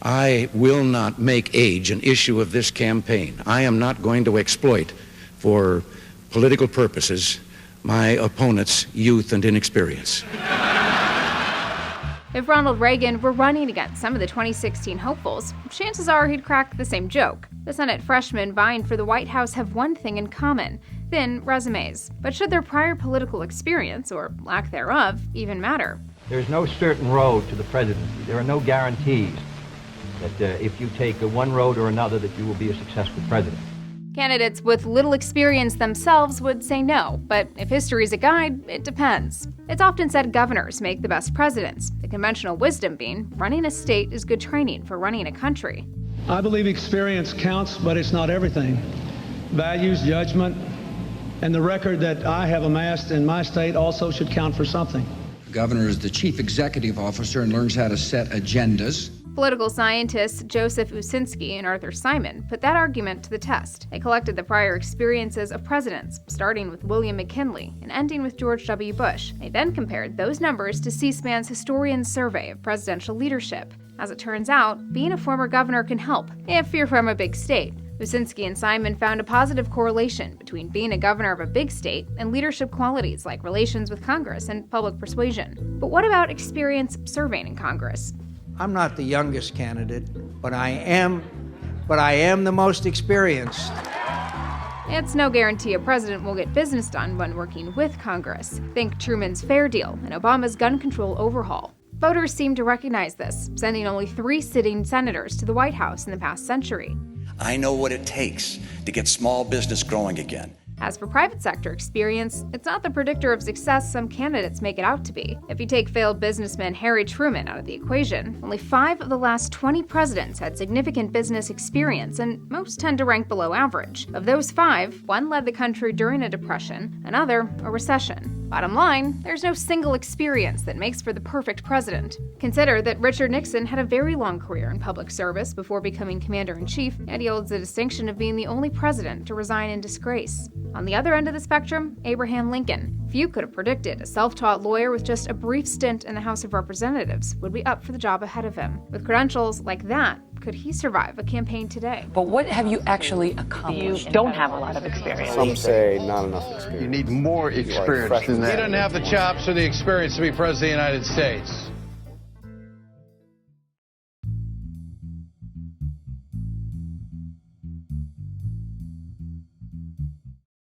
I will not make age an issue of this campaign. I am not going to exploit, for political purposes, my opponent's youth and inexperience. If Ronald Reagan were running against some of the 2016 hopefuls, chances are he'd crack the same joke. The Senate freshmen vying for the White House have one thing in common: thin resumes. But should their prior political experience, or lack thereof, even matter? There's no certain road to the presidency. There are no guarantees that if you take one road or another that you will be a successful president. Candidates with little experience themselves would say no, but if history's a guide, it depends. It's often said governors make the best presidents, the conventional wisdom being running a state is good training for running a country. I believe experience counts, but it's not everything. Values, judgment, and the record that I have amassed in my state also should count for something. The governor is the chief executive officer and learns how to set agendas. Political scientists Joseph Usinski and Arthur Simon put that argument to the test. They collected the prior experiences of presidents, starting with William McKinley and ending with George W. Bush. They then compared those numbers to C-SPAN's Historian's Survey of Presidential Leadership. As it turns out, being a former governor can help, if you're from a big state. Usinski and Simon found a positive correlation between being a governor of a big state and leadership qualities like relations with Congress and public persuasion. But what about experience serving in Congress? I'm not the youngest candidate, but I am the most experienced. It's no guarantee a president will get business done when working with Congress. Think Truman's Fair Deal and Obama's gun control overhaul. Voters seem to recognize this, sending only 3 sitting senators to the White House in the past century. I know what it takes to get small business growing again. As for private sector experience, it's not the predictor of success some candidates make it out to be. If you take failed businessman Harry Truman out of the equation, only 5 of the last 20 presidents had significant business experience, and most tend to rank below average. Of those 5, 1 led the country during a depression, another a recession. Bottom line, there's no single experience that makes for the perfect president. Consider that Richard Nixon had a very long career in public service before becoming commander-in-chief, and he holds the distinction of being the only president to resign in disgrace. On the other end of the spectrum, Abraham Lincoln. Few could have predicted a self-taught lawyer with just a brief stint in the House of Representatives would be up for the job ahead of him. With credentials like that, could he survive a campaign today? But what have you actually accomplished? You don't have a lot of experience. Some say not enough experience. You need more experience than that. He doesn't have the chops or the experience to be president of the United States.